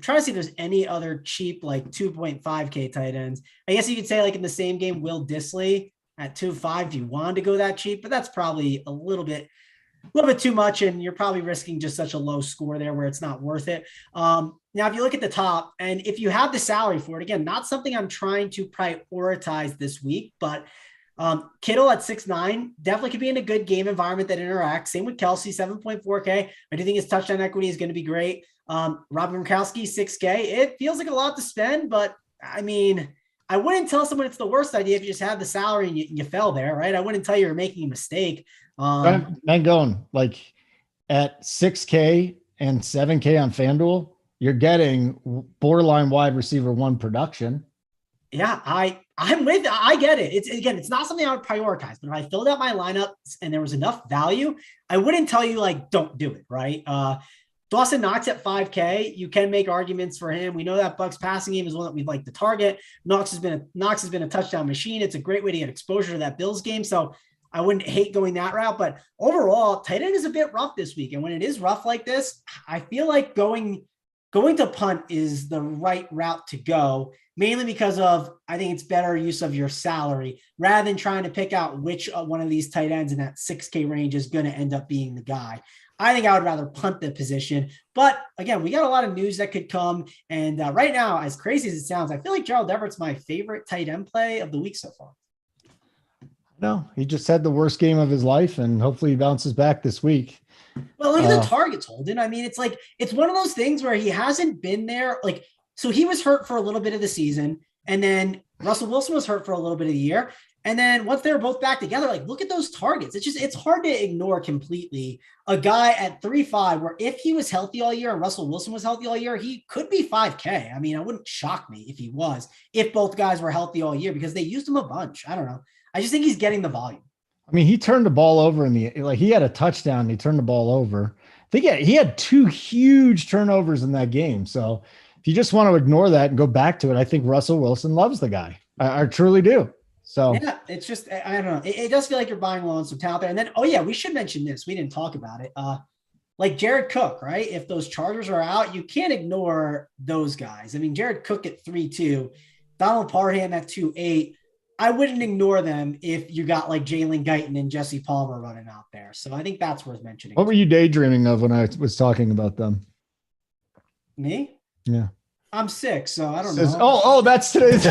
trying to see if there's any other cheap, like 2.5K tight ends. I guess you could say like in the same game, Will Dissly at 2.5. Do you want to go that cheap? But that's probably a little bit too much. And you're probably risking just such a low score there where it's not worth it. Now, if you look at the top and if you have the salary for it, again, not something I'm trying to prioritize this week, but Kittle at 6'9", definitely could be in a good game environment that interacts. Same with Kelce, 7.4K. I do think his touchdown equity is going to be great. Robert Gronkowski, 6K. It feels like a lot to spend, but I wouldn't tell someone it's the worst idea if you just have the salary and you fell there, right? I wouldn't tell you you're making a mistake. Mangone, like at 6K and 7K on FanDuel, you're getting borderline wide receiver 1 production. Yeah, I'm with, I get it. It's not something I would prioritize, but if I filled out my lineup and there was enough value, I wouldn't tell you like, don't do it. Right. Dawson Knox at 5K. You can make arguments for him. We know that Bucs passing game is one that we'd like to target. Knox has been a touchdown machine. It's a great way to get exposure to that Bills game. So I wouldn't hate going that route, but overall tight end is a bit rough this week. And when it is rough like this, I feel like going to punt is the right route to go, mainly because I think it's better use of your salary rather than trying to pick out which one of these tight ends in that 6K range is going to end up being the guy. I think I would rather punt the position, but again, we got a lot of news that could come. And right now, as crazy as it sounds, I feel like Gerald Everett's my favorite tight end play of the week so far. No, he just had the worst game of his life and hopefully he bounces back this week. Well, look at the targets, Holden. It's one of those things where he hasn't been there. So he was hurt for a little bit of the season, and then Russell Wilson was hurt for a little bit of the year. And then once they were both back together, like look at those targets. It's hard to ignore completely a guy at 3.5 where if he was healthy all year and Russell Wilson was healthy all year, he could be 5K. I mean, it wouldn't shock me if he was, if both guys were healthy all year because they used him a bunch. I don't know. I just think he's getting the volume. I mean, he turned the ball over he had a touchdown and he turned the ball over. I think he had 2 huge turnovers in that game. So if you just want to ignore that and go back to it, I think Russell Wilson loves the guy. I truly do. So yeah, it's just, I don't know. It does feel like you're buying low on some talent there. And then, oh yeah, we should mention this. We didn't talk about it. Like Jared Cook, right? If those Chargers are out, you can't ignore those guys. I mean, Jared Cook at 3.2, Donald Parham at 2.8. I wouldn't ignore them if you got like Jalen Guyton and Jesse Palmer running out there. So I think that's worth mentioning. What were you daydreaming of when I was talking about them? Me? Yeah. I'm sick, so I don't know. Oh, that's today's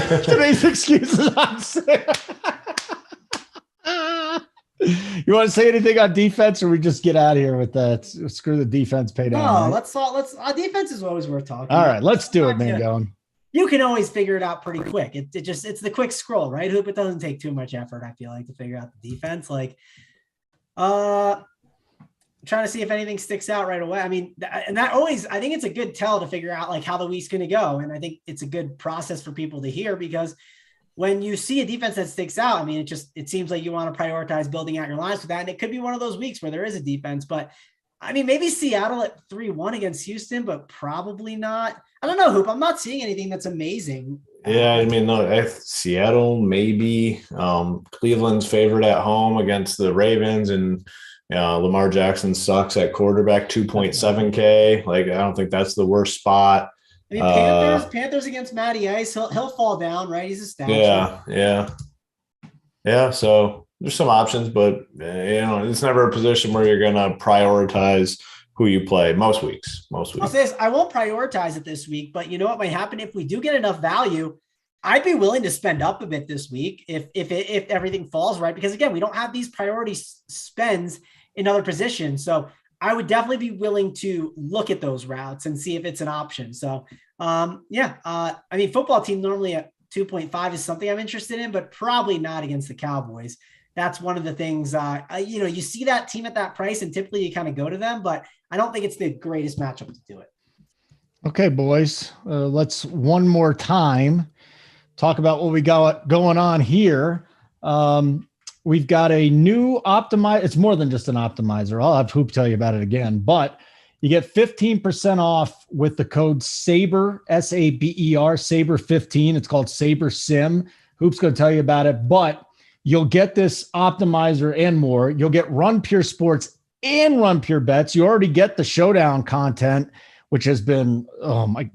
excuses. I'm sick. You want to say anything on defense, or we just get out of here with that? Screw the defense pay down. No, right? let's. Our defense is always worth talking. All right, let's do it, man. Going. You can always figure it out pretty quick. It's the quick scroll, right? Hoop. It doesn't take too much effort. I feel like to figure out the defense. Like, I'm trying to see if anything sticks out right away. I mean, and that always, I think it's a good tell to figure out like how the week's going to go. And I think it's a good process for people to hear because when you see a defense that sticks out, I mean, it seems like you want to prioritize building out your lines with that. And it could be one of those weeks where there is a defense, but I mean, maybe Seattle at 3-1 against Houston, but probably not. I don't know, Hoop. I'm not seeing anything that's amazing. Yeah, I mean, no, Seattle, maybe. Cleveland's favored at home against the Ravens, and Lamar Jackson sucks at quarterback, 2.7K. Like, I don't think that's the worst spot. I mean, Panthers against Matty Ice. He'll fall down, right? He's established. Yeah. So there's some options, but it's never a position where you're going to prioritize who you play most weeks. I'll say this, I won't prioritize it this week, but you know what might happen if we do get enough value? I'd be willing to spend up a bit this week if everything falls right, because again, we don't have these priority spends in other positions. So I would definitely be willing to look at those routes and see if it's an option. So I mean, football team normally at 2.5 is something I'm interested in, but probably not against the Cowboys. That's one of the things, you see that team at that price and typically you kind of go to them, but I don't think it's the greatest matchup to do it. Okay, boys, let's one more time talk about what we got going on here. We've got a new optimizer. It's more than just an optimizer. I'll have Hoop tell you about it again, but you get 15% off with the code SABER, SABER, SABER15. It's called SabreSim. Hoop's going to tell you about it, but you'll get this optimizer and more. You'll get Run Pure Sports and Run Pure Bets. You already get the Showdown content, which has been,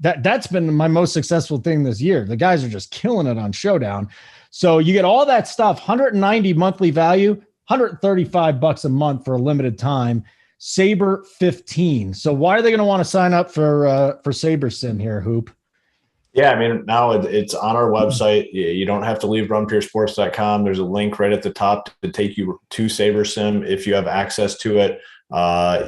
that's been my most successful thing this year. The guys are just killing it on Showdown. So you get all that stuff, 190 monthly value, $135 a month for a limited time. Saber 15. So why are they going to want to sign up for SabreSim here, Hoop? Yeah, I mean, now it's on our website. You don't have to leave runpuresports.com. There's a link right at the top to take you to SabreSim if you have access to it.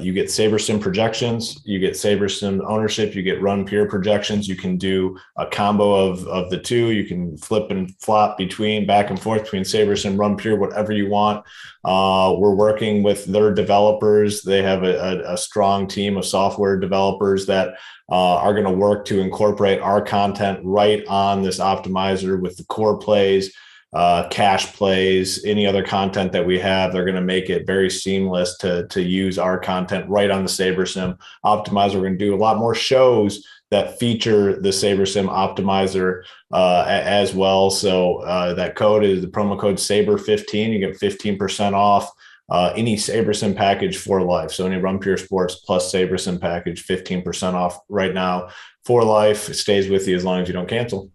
You get SabreSim projections, you get SabreSim ownership, you get Run Pure projections. You can do a combo of the two. You can flip and flop back and forth between SabreSim, Run Pure, whatever you want. We're working with their developers. They have a strong team of software developers that are going to work to incorporate our content right on this optimizer with the core plays, cash plays, any other content that we have. They're going to make it very seamless to use our content right on the SabreSim optimizer. We're going to do a lot more shows that feature the SabreSim optimizer as well. So that code is the promo code SABER15. You get 15% off any SabreSim package for life. So any Run Pure Sports plus SabreSim package, 15% off right now for life. It stays with you as long as you don't cancel.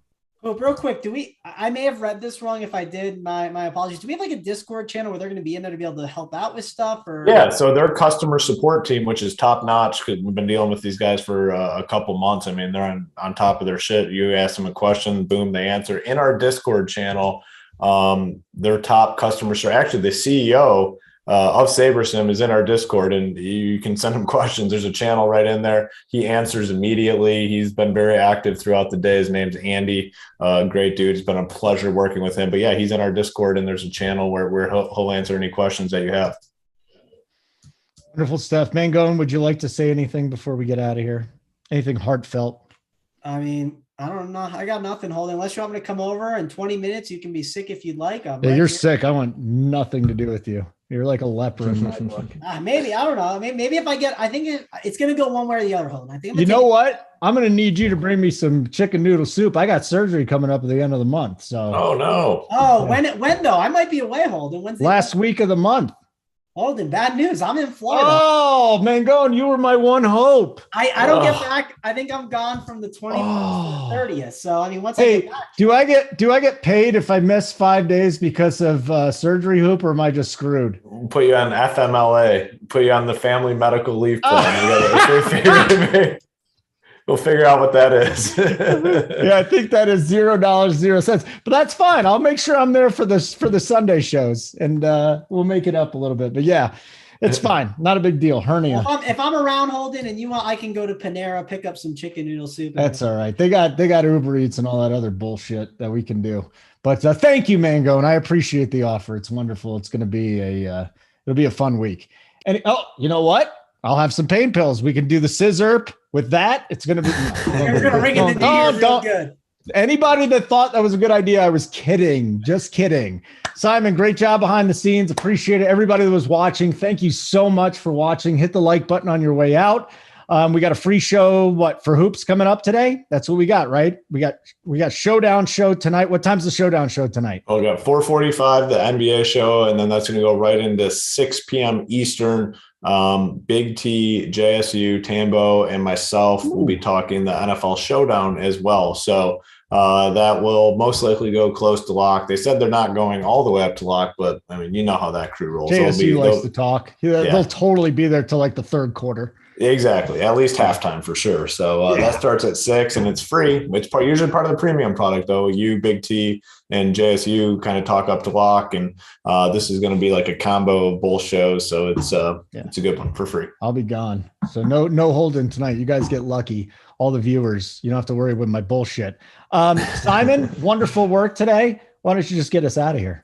Oh, real quick, I may have read this wrong. If I did, my apologies. Do we have like a Discord channel where they're going to be in there to be able to help out with stuff? Or yeah, so their customer support team, which is top notch, because we've been dealing with these guys for a couple months. I mean, they're on top of their shit. You ask them a question, boom, they answer. In our Discord channel, their top customer service, actually the CEO of SabreSim is in our Discord, and you can send him questions. There's a channel right in there. He answers immediately. He's been very active throughout the day. His name's Andy. Great dude. It's been a pleasure working with him. But yeah, he's in our Discord, and there's a channel where he'll answer any questions that you have. Wonderful stuff. Mangone, would you like to say anything before we get out of here? Anything heartfelt? I mean, I don't know. I got nothing holding. Unless you want me to come over in 20 minutes, you can be sick if you'd like. Yeah, you're sick. I want nothing to do with you. You're like a leper in my book. Maybe. I don't know. Maybe if I get, I think it's going to go one way or the other, Holden. I think. You know what? I'm going to need you to bring me some chicken noodle soup. I got surgery coming up at the end of the month. So. Oh, no. Oh, yeah. When though? I might be away, Holden. When's last week of the month. Holden, bad news. I'm in Florida. Oh, Mangone, you were my one hope. I don't get back. I think I'm gone from the 20th to the 30th. So I mean, once I get back, do I get paid if I miss 5 days because of surgery, Hoop, or am I just screwed? We'll put you on FMLA. Put you on the family medical leave plan. We'll figure out what that is. Yeah, I think that is $0.00. But that's fine. I'll make sure I'm there for the Sunday shows, and we'll make it up a little bit. But yeah, it's fine. Not a big deal. Hernia. If I'm around, Holden, and you want, I can go to Panera, pick up some chicken noodle soup. That's all right. They got Uber Eats and all that other bullshit that we can do. But thank you, Mango, and I appreciate the offer. It's wonderful. It's going to be it'll be a fun week. And you know what? I'll have some pain pills. We can do the scissor with that. It's going to be. You're going to ring it in real good. Anybody that thought that was a good idea, I was kidding. Just kidding. Simon, great job behind the scenes. Appreciate it. Everybody that was watching, thank you so much for watching. Hit the like button on your way out. We got a free show, for hoops coming up today? That's what we got, right? We got Showdown show tonight. What time's the Showdown show tonight? Oh, we got 4:45, the NBA show, and then that's going to go right into 6 p.m. Eastern. Big T, JSU, Tambo, and myself will be talking the NFL Showdown as well. So that will most likely go close to lock. They said they're not going all the way up to lock, but I mean, you know how that crew rolls. JSU likes to talk. They'll totally be there till like the third quarter. Exactly. At least halftime for sure. So that starts at 6 and it's free. It's usually part of the premium product though. You, Big T, and JSU kind of talk up to lock. And this is going to be like a combo of both shows. So it's a good one for free. I'll be gone. So no holding tonight. You guys get lucky. All the viewers, you don't have to worry with my bullshit. Simon, wonderful work today. Why don't you just get us out of here?